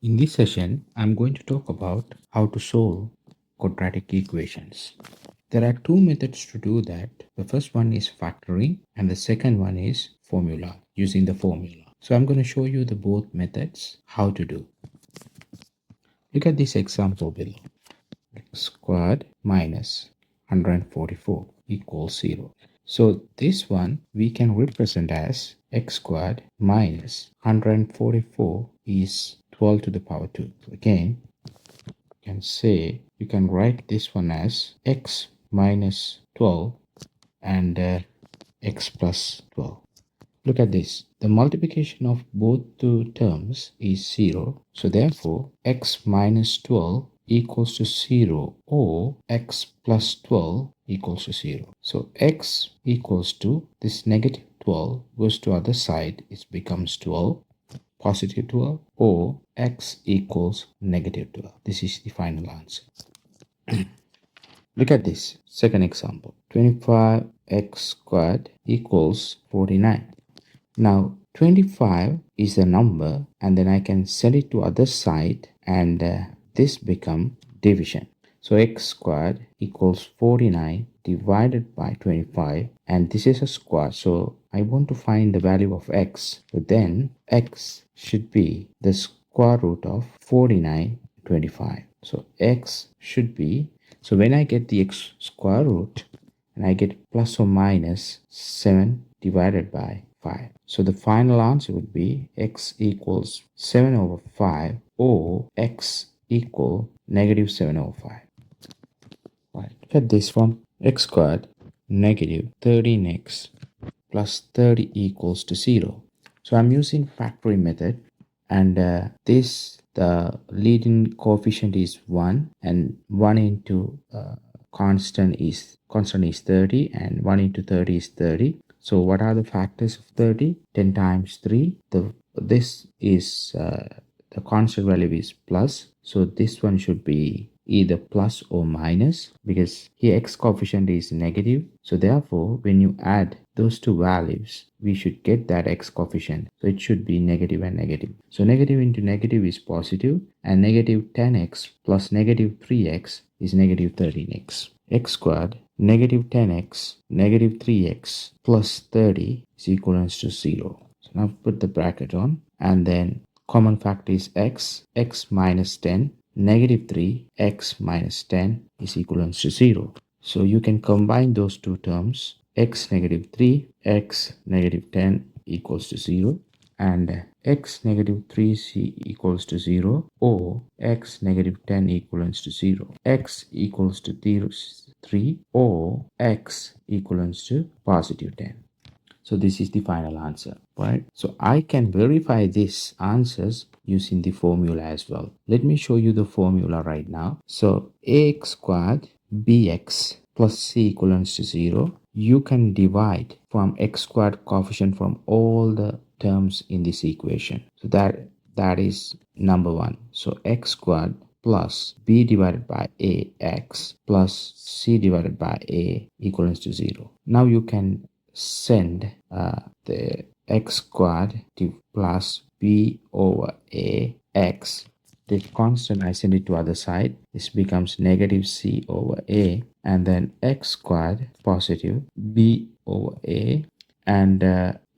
In this session, I'm going to talk about how to solve quadratic equations. There are two methods to do that. The first one is factoring and the second one is formula, using the formula. So I'm going to show you the both methods, how to do. Look at this example below. X squared minus 144 equals 0. So this one we can represent as x squared minus 144 is 12 to the power 2. So again, you can write this one as x minus 12 and x plus 12. Look at this. The multiplication of both two terms is 0. So therefore, x minus 12 equals to 0 or x plus 12 equals to 0. So x equals to this negative 12 goes to other side. It becomes 12, positive 12, or x equals negative 12. This is the final answer. Look at this second example. 25x squared equals 49. Now 25 is a number and then I can send it to other side and this become division. So x squared equals 49 divided by 25 and this is a square. So I want to find the value of x. So then x should be the square root of 49 25. So x should be, so when I get the x square root and I get plus or minus 7 divided by 5. So the final answer would be x equals 7 over 5 or x equal negative 7 over 5. Right. Look at this one. X squared negative 13x plus 30 equals to 0. So I'm using factoring method and the leading coefficient is 1 and 1 into constant is 30 and 1 into 30 is 30. So what are the factors of 30? 10 times 3. This is the constant value is plus. So this one should be either plus or minus because here x coefficient is negative. So therefore, when you add those two values, we should get that x coefficient. So it should be negative and negative. So negative into negative is positive and negative 10x plus negative 3x is negative 13x. X squared negative 10x negative 3x plus 30 is equivalent to 0. So now put the bracket on and then common factor is x minus 10 negative 3 x minus 10 is equivalent to 0. So you can combine those two terms, x negative 3 x negative 10 equals to 0 and x negative 3 c equals to 0 or x negative 10 equivalents to 0, x equals to 3 or x equivalents to positive 10. So this is the final answer, right? So I can verify these answers using the formula as well. Let me show you the formula right now. So ax squared bx plus c equivalents to 0. You can divide from x squared coefficient from all the terms in this equation. So that is number one. So x squared plus b divided by ax plus c divided by a equals to 0. Now you can send the x squared to plus b over a x. The constant I send it to other side. This becomes negative c over a and then x squared positive b over a and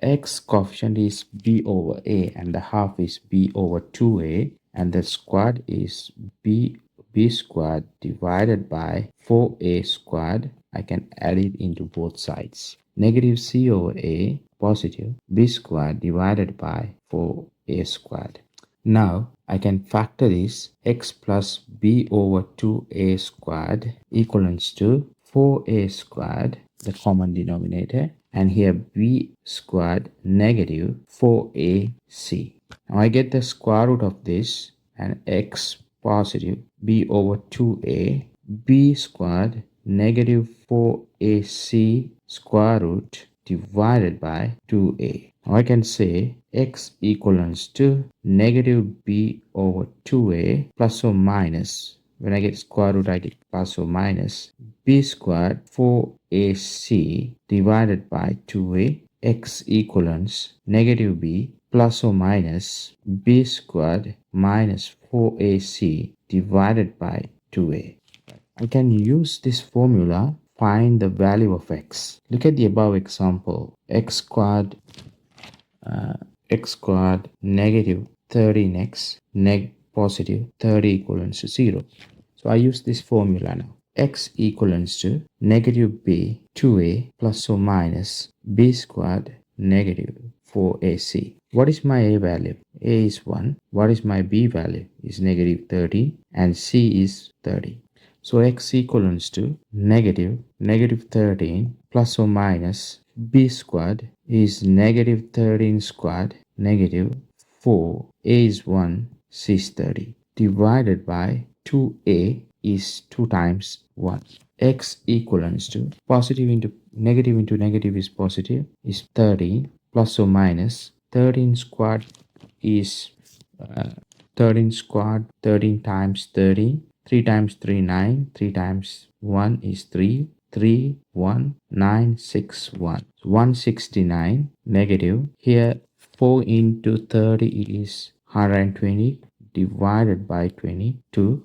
x coefficient is b over a and the half is b over 2a and the squared is b squared divided by 4a squared. I can add it into both sides. Negative c over a positive b squared divided by 4a squared. Now I can factor this x plus b over 2a squared equivalents to 4a squared, the common denominator, and here b squared negative 4ac. Now I get the square root of this and x positive b over 2a b squared negative 4ac square root divided by 2a. Now I can say x equivalents to negative b over 2a plus or minus. When I get square root, I get plus or minus b squared 4ac divided by 2a. X equivalents negative b plus or minus b squared minus 4ac divided by 2a. I can use this formula, find the value of x. Look at the above example. X squared negative 13x positive 30 equals to 0. So I use this formula now. X equals to negative b 2a plus or minus b squared negative 4ac. What is my a value? A is 1. What is my b value? Is negative 30 and c is 30. So x equals to negative 13 plus or minus b squared is negative 13 squared negative 4. A is 1, c is 30 divided by 2a is 2 times 1. X equals to positive into negative is positive is 13 plus or minus 13 squared is 13 squared 13 times 13. 3 times 3 9, 3 times 1 is 3, 3 1 9 6 1. 169 negative. Here 4 into 30 is 120 divided by 22.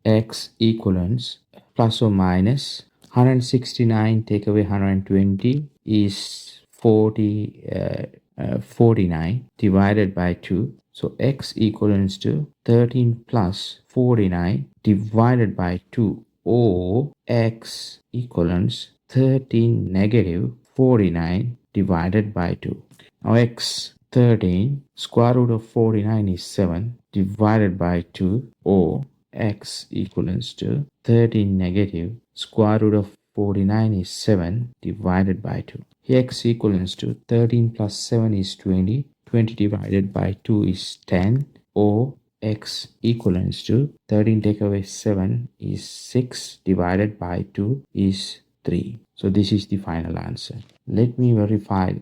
X equals plus or minus 169 take away 120 is 49 divided by 2. So x equals to 13 plus 49 divided by 2, or x equals 13 negative 49 divided by 2. Now x 13 square root of 49 is 7 divided by 2, or x equals to 13 negative square root of 49 is 7 divided by 2. Here x equals to 13 plus 7 is 20. 20 divided by 2 is 10, or x equals to 13 take away 7 is 6 divided by 2 is 3. So this is the final answer. Let me verify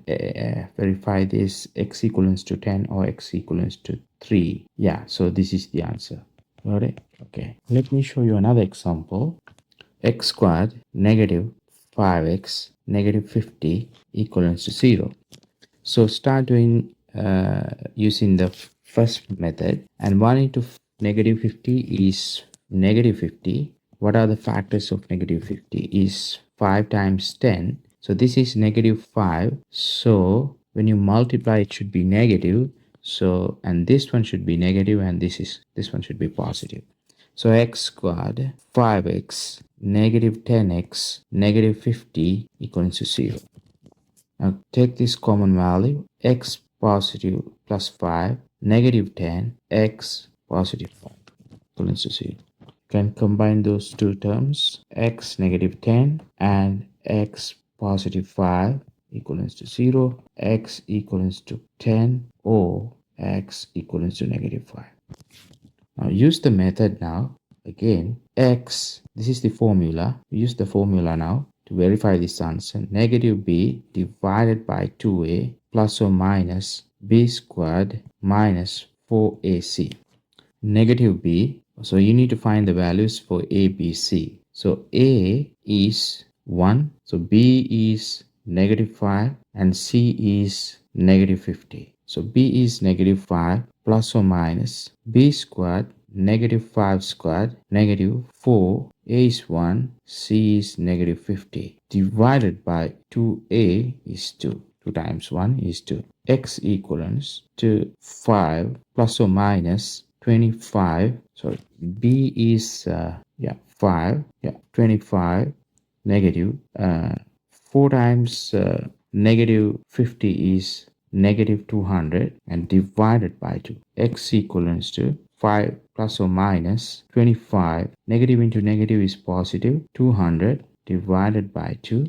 this x equals to 10 or x equals to 3. Yeah, so this is the answer. Got it? Okay. Let me show you another example. X squared negative 5x negative 50 equals to 0. So start doing using the first method, and 1 into negative 50 is negative 50. What are the factors of negative 50? Is 5 times 10. So this is negative 5. So when you multiply, it should be negative. So, and this one should be negative, and this one should be positive. So x squared 5x negative 10x negative 50 equals to 0. Now take this common value, x positive plus 5 negative 10 x positive 5 equals to 0. You can combine those two terms, x negative 10 and x positive 5 equals to 0, x equals to 10, or x equals to negative 5. Now use the method now. Again, x, this is the formula. Use the formula now to verify this answer. Negative b divided by 2a plus or minus b squared minus 4ac. Negative b, so you need to find the values for a, b, c. So a is 1, so b is negative 5, and c is negative 50. So b is negative 5 plus or minus b squared negative 5 squared negative 4. A is 1, c is negative 50 divided by 2a is 2. 2 times 1 is 2. X equals to 5 plus or minus 25. So b is 5, 25 negative 4 times negative 50 is negative 200 and divided by 2. X equals to 5 plus or minus 25. Negative into negative is positive. 200 divided by 2.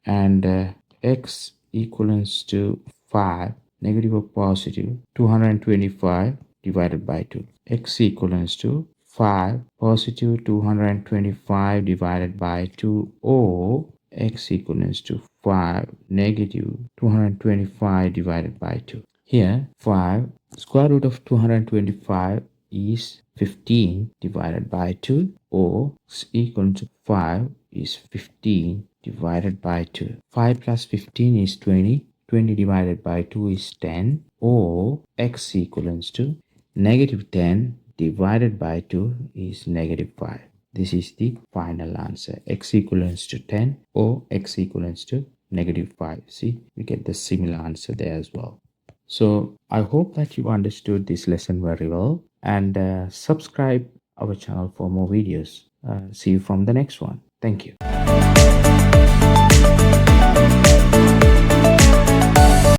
And x equals to 5. Negative or positive. 225 divided by 2. X equals to 5 positive 225 divided by 2, or x equals to 5 negative 225 divided by 2. Here 5 square root of 225 is 15 divided by 2, or x equal to 5 is 15 divided by 2. 5 plus 15 is 20. 20 divided by 2 is 10, or x equals to Negative 10 divided by 2 is negative 5. This is the final answer. X equals to 10 or x equals to negative 5. See, we get the similar answer there as well. So I hope that you understood this lesson very well, and subscribe our channel for more videos. See you from the next one. Thank you.